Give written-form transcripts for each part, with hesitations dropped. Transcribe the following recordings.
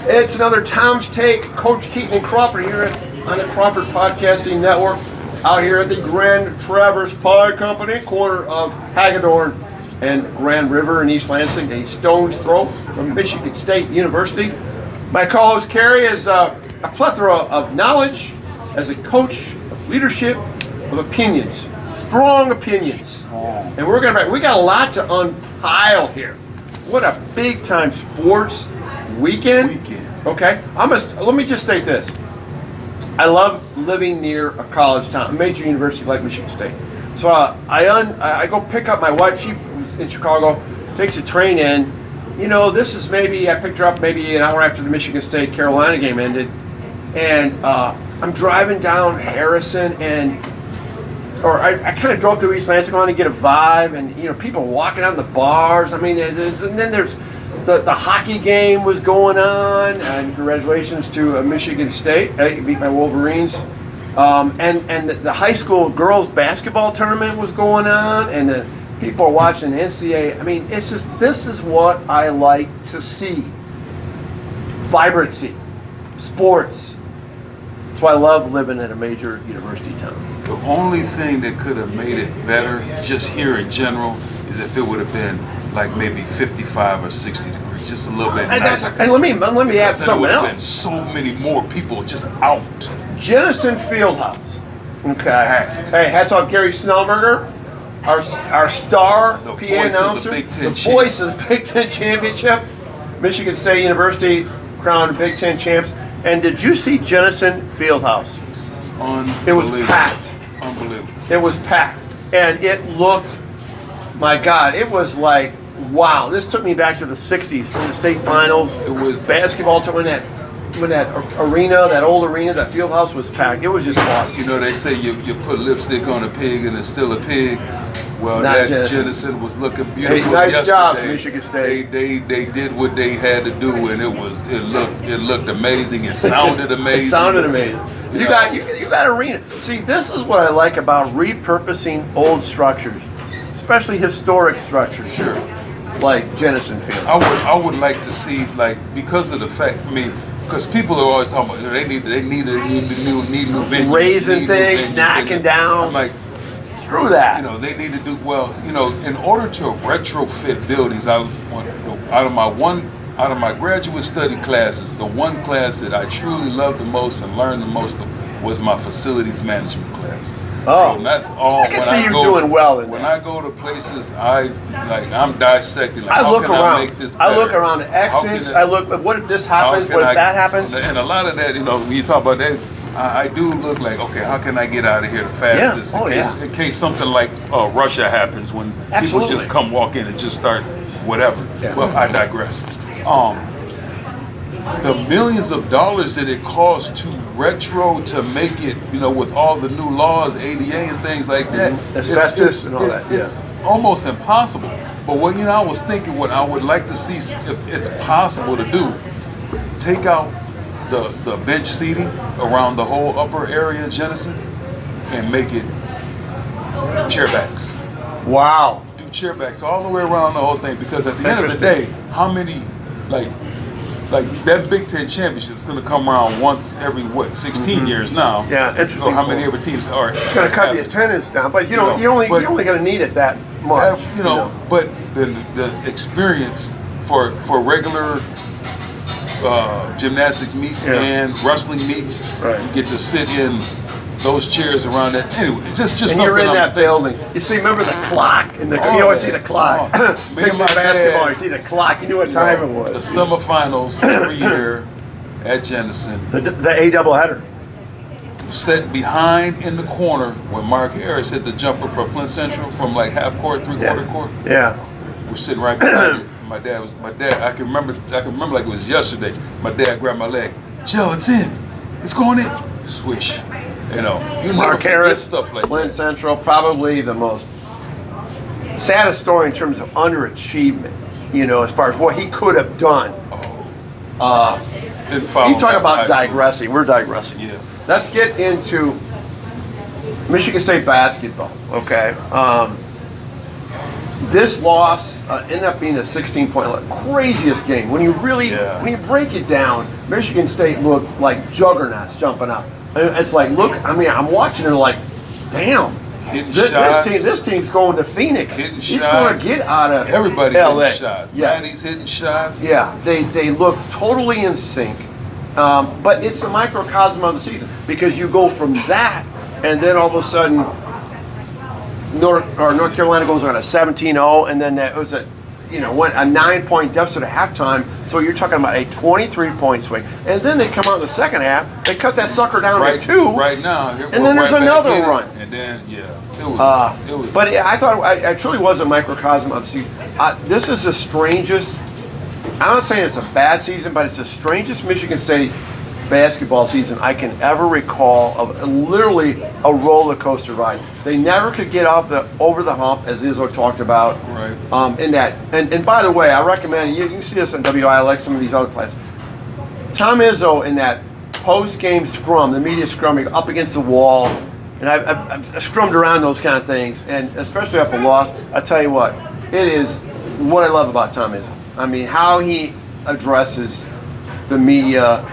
It's another Tom's Take. Coach Keyton Crawford here on the Crawford Podcasting Network, out here at the Grand Traverse Pie Company, corner of Hagedorn and Grand River in East Lansing, a stone's throw from Michigan State University. My co-host Carrie is a plethora of knowledge as a coach, of leadership, of opinions, strong opinions. And we got a lot to unpile here. What a big time sports weekend. Okay, let me just state this. I love living near a college town, a major university like Michigan State. So I go pick up my wife. She was in Chicago, takes a train in. You know, this is I picked her up maybe an hour after the Michigan State Carolina game ended, and I'm driving down Harrison, I kind of drove through East Lansing to get a vibe, and people walking out in the bars. I mean, and then there's the hockey game was going on, and congratulations to Michigan State. They beat my Wolverines. And the high school girls basketball tournament was going on, and the people are watching the NCAA. I mean, this is what I like to see. Vibrancy, sports. That's why I love living in a major university town. The only thing that could have made it better, just here in general, is if it would have been like maybe 55 or 60 degrees, just a little bit nicer. And let me add something else. Been so many more people just out. Jenison Fieldhouse. Okay. Hey, hats off Gary Snellberger, our star PA announcer, the voice of the Big Ten Championship. Michigan State University crowned Big Ten champs. And did you see Jenison Fieldhouse? It was packed. Unbelievable. It was packed. And it looked, my God, it was like, wow. This took me back to the 60s in the state finals. It was basketball when that arena, that old arena, that field house was packed. It was just awesome. You know, they say you put lipstick on a pig and it's still a pig. Well, that Jenison was looking beautiful. Hey, nice yesterday. job, Michigan State. They did what they had to do, and it looked amazing. It sounded amazing. It sounded amazing. You got arena. See, this is what I like about repurposing old structures, especially historic structures. Sure. Like Jenison Field. I would like to see, like, because of the fact, because people are always talking about they need new venues, raising things, knocking down. I'm like, screw that. They need to do well. In order to retrofit buildings, out of my graduate study classes, the one class that I truly loved the most and learned the most was my facilities management class. Oh, so that's all. I can see you doing well in when that. I go to places, I'm dissecting. Like, I look how can around. I make this better? I look around exits. I look. What if this happens? What if that happens? And a lot of that, when you talk about that, I do look like, okay, how can I get out of here the fastest? In case something like Russia happens, when people just come walk in and just start whatever. Yeah. Well, I digress. The millions of dollars that it costs to retro to make it, with all the new laws, ADA and things like that, asbestos and all that. It's almost impossible. But I was thinking, what I would like to see, if it's possible to do, take out the bench seating around the whole upper area of Jenison and make it chairbacks. Wow. Do chairbacks all the way around the whole thing, because at the end of the day, how many, like that Big Ten championship is going to come around once every 16 years now. Yeah, interesting. So how many other teams are? It's going to cut the attendance down, but you're only going to need it that much. But the experience for regular gymnastics meets and wrestling meets, you get to sit in those chairs around it. Anyway, it's just and you're in that building. You see, remember the clock? You always see the clock. Big basketball, you see the clock. You knew what time it was. The semifinals every year at Jenison. The A doubleheader. Set behind in the corner when Mark Harris hit the jumper for Flint Central from like half court, three-quarter court. Yeah. We're sitting right behind it. My dad. I can remember like it was yesterday. My dad grabbed my leg. Joe, it's in. It's going in. Swish. You Mark Harris, stuff like Flint Central, probably the most saddest story in terms of underachievement. As far as what he could have done. Didn't follow. You talk about digressing. We're digressing. Yeah. Let's get into Michigan State basketball. Okay. this loss ended up being a 16-point craziest game. When you really, when you break it down, Michigan State looked like juggernauts jumping up. And it's like, look, I mean, I'm watching it like, damn, this team's going to Phoenix. He's going to get out of everybody LA. Hitting shots. Yeah, Maddie's hitting shots. Yeah, they look totally in sync. But it's a microcosm of the season because you go from that, and then all of a sudden, North Carolina goes on a 17-0, and then that was a 9-point deficit at halftime. So you're talking about a 23-point swing, and then they come out in the second half. They cut that sucker down to 2. Right now, and then there's another run. And then it was. But I thought it truly was a microcosm of the season. This is the strangest. I'm not saying it's a bad season, but it's the strangest Michigan State basketball season I can ever recall of literally a roller coaster ride. They never could get over the hump, as Izzo talked about. Right. In that, and by the way, I recommend you can see this on WILX, some of these other places. Tom Izzo in that post-game scrum, the media scrum, up against the wall, and I've scrummed around those kind of things, and especially after a loss. I tell you what, it is what I love about Tom Izzo. I mean, how he addresses the media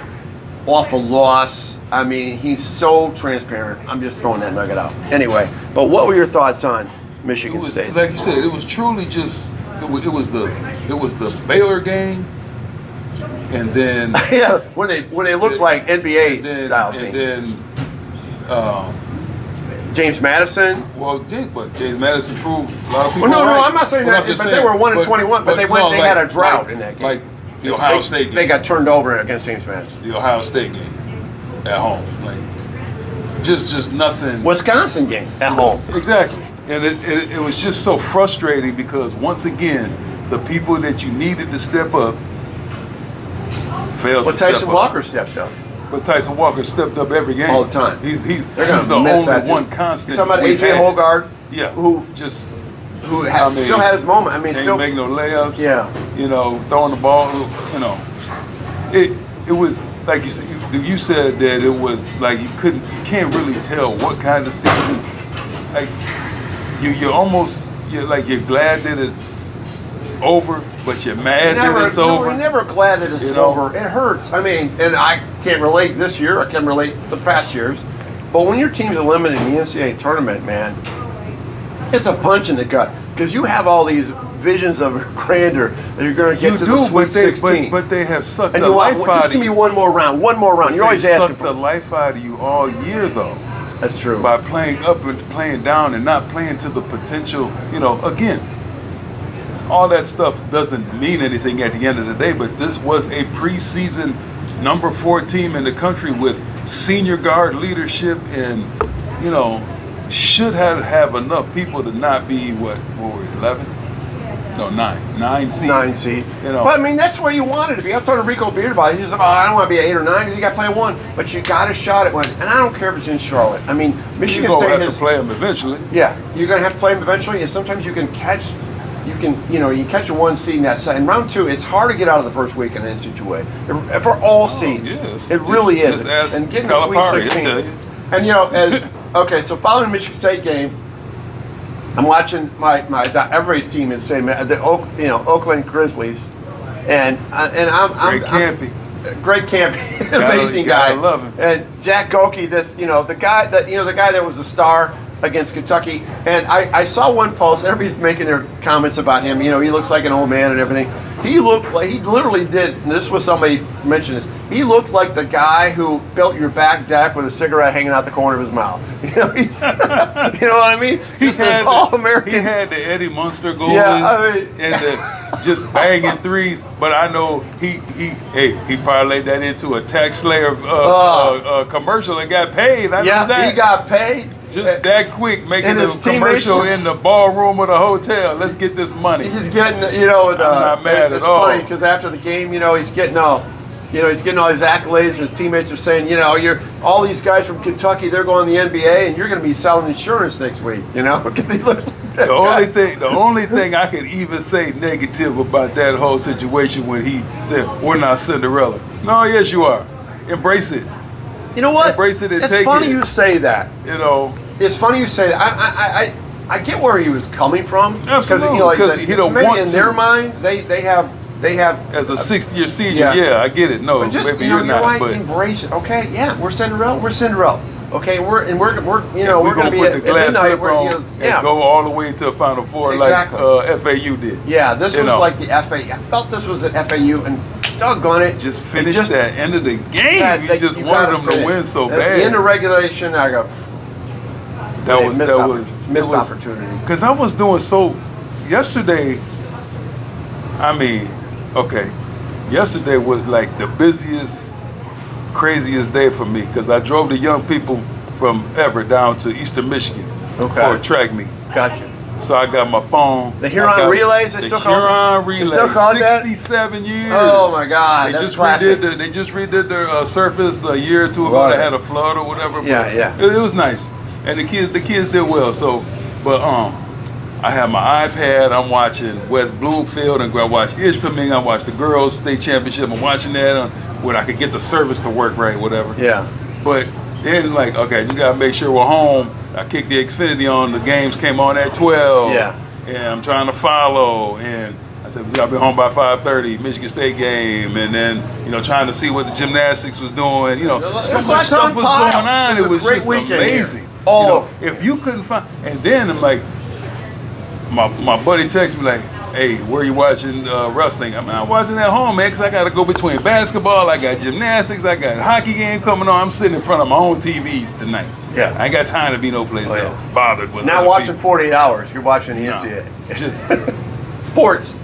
off a loss. I mean, he's so transparent. I'm just throwing that nugget out. Anyway, but what were your thoughts on Michigan State? Like you said, it was truly just it was the Baylor game, and then yeah, when they looked like NBA style team. And then James Madison. Well, James Madison proved a lot of people. Well, no, right. I'm not saying that. But they were 1-21. But they had a drought in that game. Like the Ohio State game. They got turned over against James Madison. The Ohio State game at home, like just nothing. Wisconsin game at home. Exactly, and it was just so frustrating because once again, the people that you needed to step up failed to step up. Tyson Walker stepped up. But Tyson Walker stepped up every game. All the time. He's the only one constant. You're talking about AJ Hoggard? Yeah. Who still had his moment. I mean, can't still make no layups. Yeah. Throwing the ball. It was like you said that it was like you can't really tell what kind of season. Like you're glad that it's over, but you're mad that it's over. You're never glad that it's over. It hurts. I mean, and I can't relate this year. I can relate the past years. But when your team's eliminated in the NCAA tournament, man, it's a punch in the gut because you have all these visions of grandeur that you're going to get to the Sweet 16. But they have sucked the life out of you. Just give me one more round. You're always asking for the life out of you all year, though. That's true. By playing up and playing down and not playing to the potential, again. All that stuff doesn't mean anything at the end of the day, but this was a preseason number 4 team in the country with senior guard leadership and, should have enough people to not be, what were we, 11? No, 9 seed. 9 seed. But I mean, that's where you wanted to be. I told Rico Beard about it. He said, I don't want to be an 8 or 9. You got to play 1, but you got a shot at 1. And I don't care if it's in Charlotte. I mean, Michigan State have to play them eventually. Yeah, you're going to have to play them eventually, and sometimes you can catch. You catch a 1 seed in that set. In round 2, it's hard to get out of the first week in NCAA for all seeds. It really is. And getting the Sweet 16. And so following the Michigan State game, I'm watching my everybody's team in the Oakland Grizzlies, and I'm Greg Campy, amazing guy. I love him. And Jack Goki, the guy that was the star against Kentucky, and I saw one post. Everybody's making their comments about him. He looks like an old man and everything. He literally did. And this was somebody mentioned this. He looked like the guy who built your back deck with a cigarette hanging out the corner of his mouth. You know what I mean? He's this all-American. He had the Eddie Munster going, and the just banging threes. But I know he parlayed that into a tax slayer commercial and got paid. I know that. He got paid. Just that quick, making a commercial in the ballroom of the hotel. Let's get this money. He's getting, I'm not mad it's at all. funny because after the game, he's getting all his accolades. His teammates are saying, you're all these guys from Kentucky. They're going to the NBA, and you're going to be selling insurance next week. The only thing I could even say negative about that whole situation when he said, "We're not Cinderella." No, yes, you are. Embrace it. You know what? Embrace it and it's take it. funny you say that. It's funny you say that. I get where he was coming from. Absolutely, because he don't maybe want in to. their mind, they have as a 6th-year senior. Yeah, I get it. No, but just maybe you're not. right. But Embrace it. Okay, yeah, we're Cinderella. We're Cinderella. Okay, we're going to be put the at glass midnight. slipper on and go all the way to Final Four Exactly. like FAU did. Yeah, this was like the FAU. I felt this was an FAU, and doggone it, Just finish that end of the game. You just wanted them to win so bad. At the end of regulation, I go. That was missed opportunity. Because I was doing so. Yesterday, I mean, okay, yesterday was like the busiest, craziest day for me because I drove the young people from Everett down to Eastern Michigan for a track meet. Gotcha. So I got my phone. The Huron Relays, they still call it? Huron Relays. They still call it that? 67 years. Oh my God, they that's just classic. redid their surface a year or two ago. Right. They had a flood or whatever. Yeah. It was nice, and the kids did well. So, but I have my iPad. I'm watching West Bloomfield and I watch Ishpeming. I watch the girls state championship. I'm watching that where I could get the service to work right, whatever. Yeah. But then like, okay, you gotta make sure we're home. I kicked the Xfinity on. The games came on at 12. Yeah. And I'm trying to follow. And I said we gotta be home by 5:30. Michigan State game. And then trying to see what the Gymnastics was doing. So much stuff was going on. It was great just weekend amazing. Here. Oh. If you couldn't find, and then I'm like, my buddy texted me like, hey, where you watching wrestling? I'm watching at home, man, because I got to go between basketball, I got gymnastics, I got a hockey game coming on. I'm sitting in front of my own TVs tonight. Yeah. I ain't got time to be no place else. Bothered with Not other watching people. 48 hours. You're watching the NCAA. Just Sports.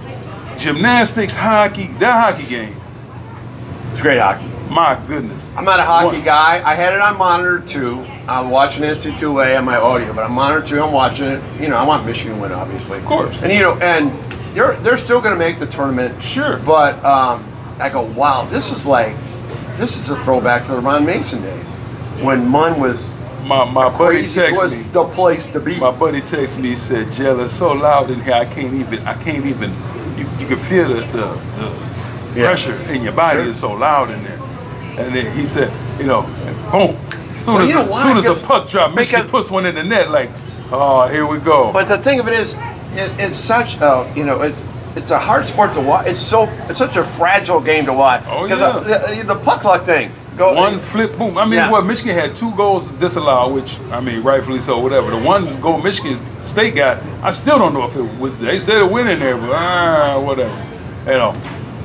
gymnastics, hockey, that hockey game. It's great hockey. My goodness. I'm not a hockey guy. I had it on monitor too. I'm watching NC2A on my audio, but on monitor too, I'm watching it. I want Michigan to win, obviously. Of course. And and they're still going to make the tournament. Sure. But I go, wow, this is a throwback to the Ron Mason days when Munn was my buddy crazy. texted Was me. the place to be. My buddy texted me. He said, "Jell, it's so loud in here. I can't even. You can feel the pressure in your body. Sure. Is so loud in there." And then he said, boom. As soon as the puck dropped, Michigan puts one in the net. Like, oh, here we go. But the thing of it is, it's such a it's a hard sport to watch. It's such a fragile game to watch. Oh, because the puck luck thing. One flip, boom. I mean, Michigan had 2 goals disallowed, which, I mean, rightfully so, whatever. The one goal Michigan State got, I still don't know if it was, they said it went in there, but whatever.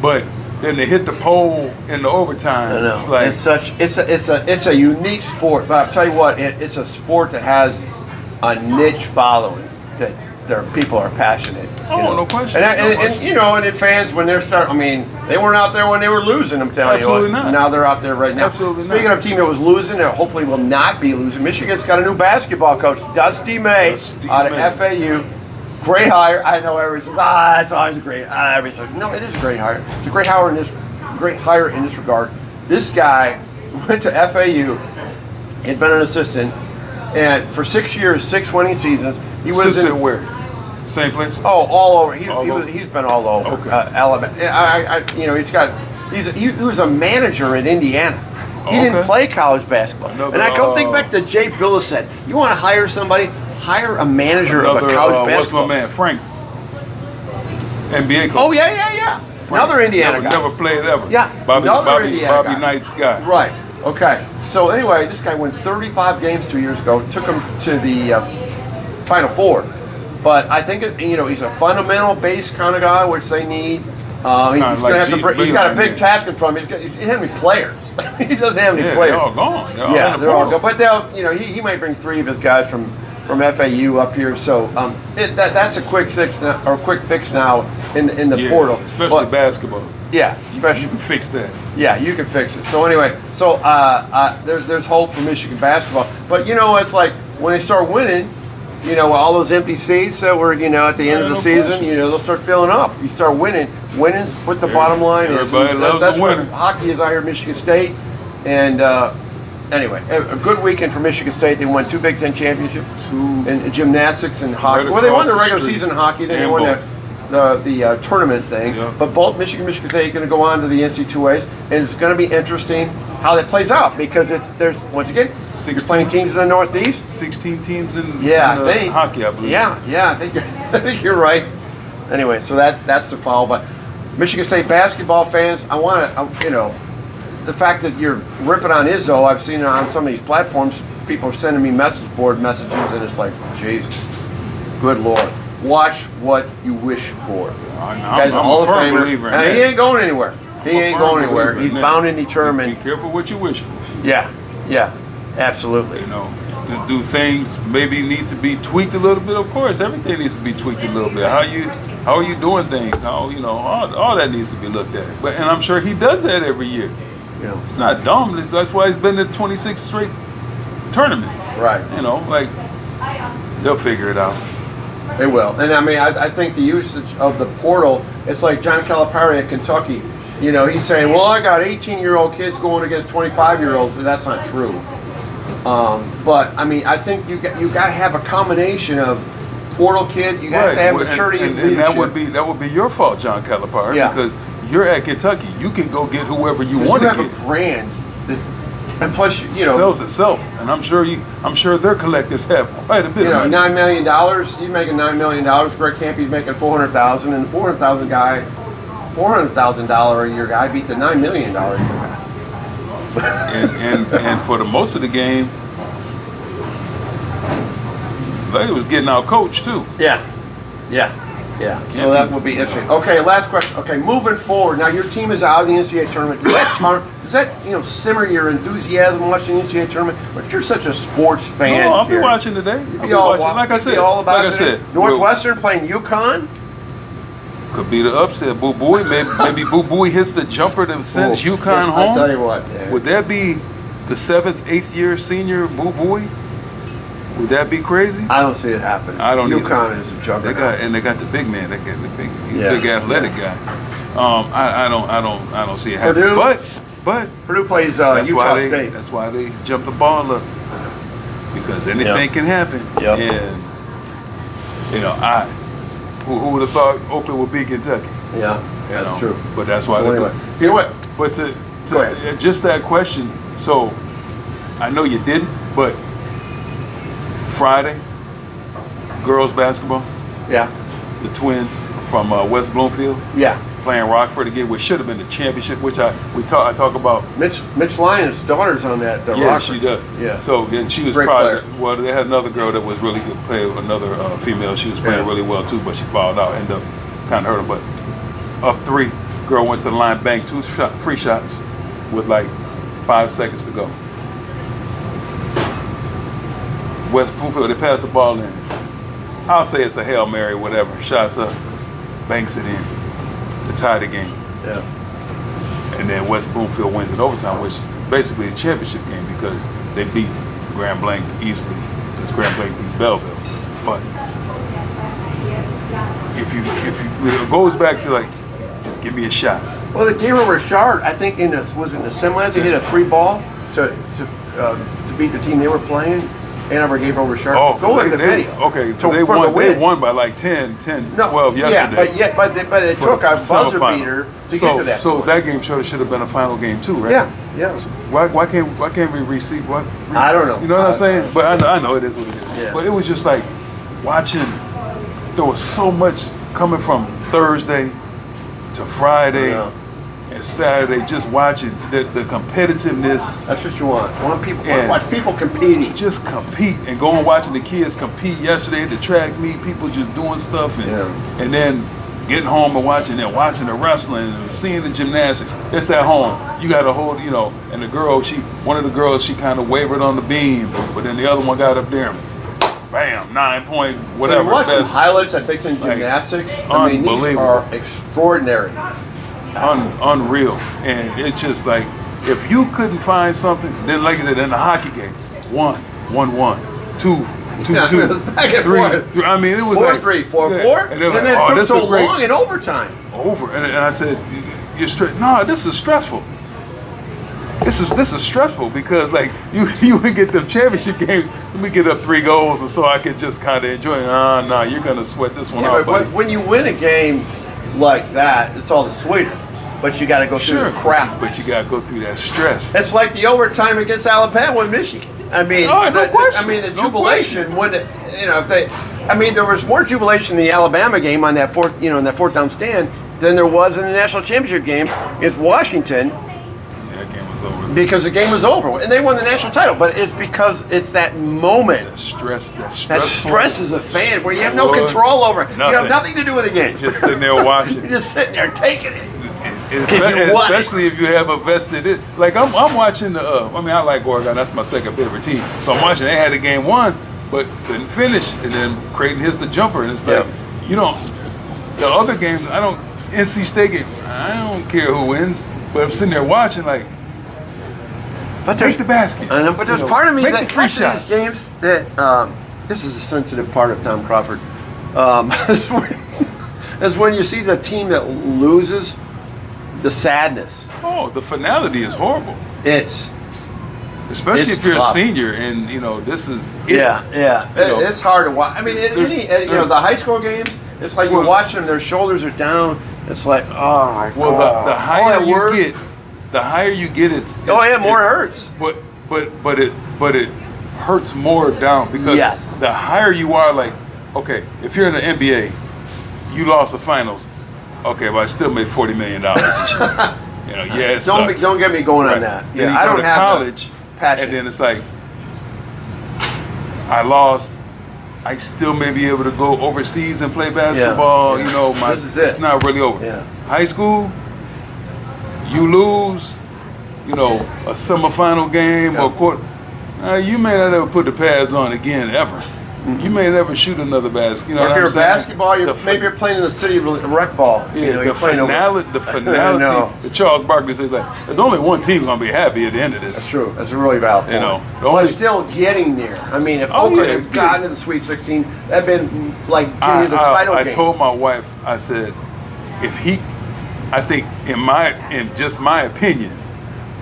But then they hit the pole in the overtime. I know. It's like, it's a unique sport, but I'll tell you what, it's a sport that has a niche following that their people are passionate. no question. And then fans when they're starting. I mean, they weren't out there when they were losing. I'm telling Absolutely you. not. Now they're out there right now. Absolutely Speaking not. of a team that was losing, that hopefully will not be losing. Michigan's got a new basketball coach, Dusty May, out of FAU. Great hire. I know everybody says, it's always great. Everybody says, no, it is a great hire. It's a great hire in this regard. This guy went to FAU. He'd been an assistant, and for 6 years, 6 winning seasons. He was assistant where? Same place? Oh, all over. He's been all over. Okay. Alabama. He was a manager in Indiana. He didn't play college basketball. And I go think back to Jay Billis said, you want to hire somebody, hire a manager of a college basketball. What's my man, Frank? NBA coach. Oh, yeah. Frank. Another Indiana guy. Never played ever. Yeah, Bobby Indiana guy. Knight's guy. Right. Okay. So anyway, this guy won 35 games 2 years ago. Took him to the Final Four. But I think he's a fundamental base kind of guy, which they need. He's got a big task in front of him. He doesn't have any players. He doesn't have any players. They're all gone. They're all gone. But he might bring 3 of his guys from FAU up here. So that's a quick fix now in the portal. Especially basketball. Yeah, especially you can fix that. Yeah, you can fix it. So anyway, there's hope for Michigan basketball. But it's like when they start winning. All those empty seats that were, at the end of the season, they'll start filling up. You start winning. Winning's what the bottom line is. Everybody loves that's a winner. what hockey is out here at Michigan State. And anyway, a good weekend for Michigan State. They won 2 Big Ten championships in gymnastics and hockey. Right, well, they won the regular season hockey. Then they won the tournament thing. Yeah. But both Michigan State are going to go on to the NC2As. And it's going to be interesting how that plays out, because there's once again, you're playing teams in the Northeast. 16 teams in hockey, I believe. Yeah, I think you're right. Anyway, so that's the foul. But Michigan State basketball fans, I want to, the fact that you're ripping on Izzo, I've seen it on some of these platforms. People are sending me message board messages, and it's like, Jesus, good Lord, watch what you wish for. I'm a firm believer in that. He ain't going anywhere. He ain't going anywhere. He's bound and determined. Be careful what you wish for. Yeah, absolutely. Do things maybe need to be tweaked a little bit? Of course, everything needs to be tweaked a little bit. How are you doing things? All that needs to be looked at. And I'm sure he does that every year. Yeah. It's not dumb. That's why he's been in 26 straight tournaments. Right. They'll figure it out. They will. And I mean, I think the usage of the portal, it's like John Calipari at Kentucky. He's saying, well, I got 18-year-old kids going against 25-year-olds, and that's not true. But I mean, I think you got to have a combination of portal kid. You have to have maturity and leadership. And that would be your fault, John Calipari, because you're at Kentucky. You can go get whoever you want to get. You have a brand, and plus, sells itself. And I'm sure their collectives have quite a bit of money. $9 million. You're making $9 million. Greg Campy's making $400,000, and the $400,000 guy, $400,000 a year guy beat the $9 million a year guy. and for the most of the game, they was getting out coached too. Yeah. So that would be interesting. Okay, last question. Okay, moving forward. Now your team is out of the NCAA tournament. Does that simmer your enthusiasm watching the NCAA tournament? But you're such a sports fan. No, I'll be watching today. Like I said, Northwestern playing UConn. Could be the upset. Boo Booey. Maybe Boo Booey hits the jumper that sends UConn home. I'll tell you what. Yeah. Would that be the 7th, 8th year senior Boo Booey? Would that be crazy? I don't see it happening. I don't. UConn is a juggernaut. They got the big man. They got the big athletic guy. I don't see it happening. But Purdue plays Utah State. That's why they jumped the ball up, because anything can happen. Yep. And who would have thought Oakland would beat Kentucky? Yeah, that's true. But that's why. Anyway, you know what? But to just that question. So I know you didn't, but Friday, girls basketball. Yeah. The Twins from West Bloomfield. Yeah. Playing Rockford again, which should have been the championship, which I talk about. Mitch Lyon's daughter's on that. Yeah, Rockford. she does. Yeah. So and she was great probably player. Well, they had another girl that was really good player, another female. She was playing really well too, but she fouled out, ended up kind of hurt her. But up 3, girl went to the line, banked 2 free shots with like 5 seconds to go. West Bloomfield, they passed the ball in. I'll say it's a Hail Mary, whatever. Shots up, banks it in to tie the game. Yeah. And then West Bloomfield wins in overtime, which is basically a championship game, because they beat Grand Blanc easily, because Grand Blanc beat Belleville. But if you it goes back to just give me a shot. Well, the game over Richard, I think was in the semis, he hit a 3-ball to beat the team they were playing. Ann Arbor gave over Richard. Go look at the video. Okay, so they won by like 10, 12 yesterday. Yeah, but it took a buzzer beater to get to that. So that game should have been a final game too, right? Yeah. So why can't we receive what? I don't know. You know what I'm saying? But I know it is what it is. Yeah. But it was just like watching. There was so much coming from Thursday to Friday and Saturday. Just watching the competitiveness. That's what you want. Watch people competing. Just compete and go and watching the kids compete yesterday at the track meet. People just doing stuff and then getting home and watching the wrestling and seeing the gymnastics. It's at home. You got to hold, and the girl, one of the girls, she kind of wavered on the beam, but then the other one got up there and bam, 9 point, whatever. So watch some highlights at Big Ten Gymnastics. I mean, these are extraordinary. Unreal. And it's just like, if you couldn't find something, then like I said, in the hockey game, 1-1, 2-2, back and 3. I mean, it was 4-3, 4-4, and then it took so long in overtime. And I said, you're straight. No, this is stressful. This is stressful, because like you would get them championship games, let me get up 3 goals, and so I could just kind of enjoy it. Nah, you're gonna sweat this one out. But when you win a game like that, it's all the sweeter. but you got to go through the crap. But you got to go through that stress. It's like the overtime against Alabama and Michigan. I mean, the jubilation when there was more jubilation in the Alabama game on that fourth down stand than there was in the national championship game against Washington. That game was over. Because the game was over and they won the national title, but it's because it's that moment. That stress is a fan where you have no control over it. You have nothing to do with the game. Just sitting there watching. You're just sitting there taking it. Especially if you have a vested like I'm watching I like Oregon, that's my second favorite team. So I'm watching, they had the game won, but couldn't finish, and then Creighton hits the jumper, and it's like the other games, NC State game, I don't care who wins, but I'm sitting there watching like, take the basket. I know, but there's part of me that free watches these games that this is a sensitive part of Tom Crawford. Is when you see the team that loses, the sadness. Oh, the finality is horrible. Especially if you're tough. a senior and this is it. It's hard to watch. I mean, the high school games, it's like you're watching them, their shoulders are down. It's like, oh my god. The higher you get, it's more hurts. But it hurts more down because the higher you are, like, okay, if you're in the NBA, you lost the finals. Okay, but I still made $40 million this year. It sucks. Don't get me going on that. Yeah, I don't have college, and then it's like, I lost. I still may be able to go overseas and play basketball. This is it. It's not really over. Yeah. High school, you lose, a semifinal game or quarter. You may not ever put the pads on again ever. Mm-hmm. You may never shoot another basket. Or if you're basketball, maybe you're playing in the city rec ball. The finality. The Charles Barkley says like, there's only one team gonna be happy at the end of this. That's true. That's a really valid point. But still getting there. I mean, if Oakland had gotten to the Sweet 16, that'd been like getting to the title game. I told my wife, I said, I think in just my opinion,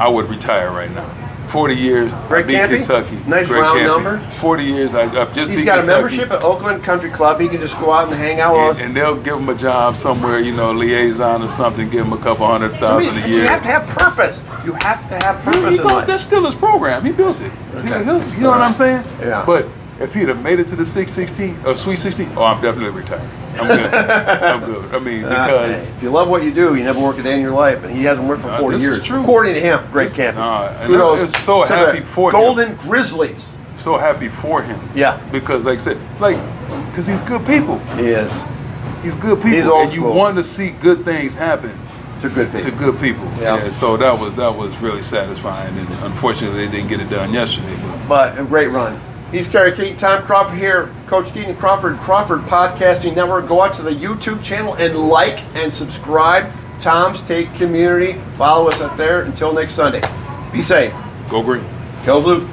I would retire right now. 40 years, I beat Kentucky. Nice round number. 40 years, I've just He's got a membership at Oakland Country Club. He can just go out and hang out with us. And they'll give him a job somewhere, liaison or something, give him a couple $100,000 a year. You have to have purpose. You have to have purpose in life. That's still his program. He built it. Okay. You know what I'm saying? Yeah. But if he'd have made it to the Sweet 16, I'm definitely retired. I'm good. I'm good. I mean, because if you love what you do, you never work a day in your life, and he hasn't worked for 40 years. Is true. According to him, great camping. Kudos. So happy for him. Golden Grizzlies. So happy for him. Yeah. Because, like I said, because he's good people. He is. He's good people. He's old and you school. want to see good things happen. To good people. Yeah. So that was really satisfying, and unfortunately they didn't get it done yesterday. But a great run. He's Kerry Keyton, Tom Crawford here, Coach Keyton Crawford Podcasting Network. Go out to the YouTube channel and like and subscribe. Tom's Take Community. Follow us up there. Until next Sunday. Be safe. Go green. Go blue.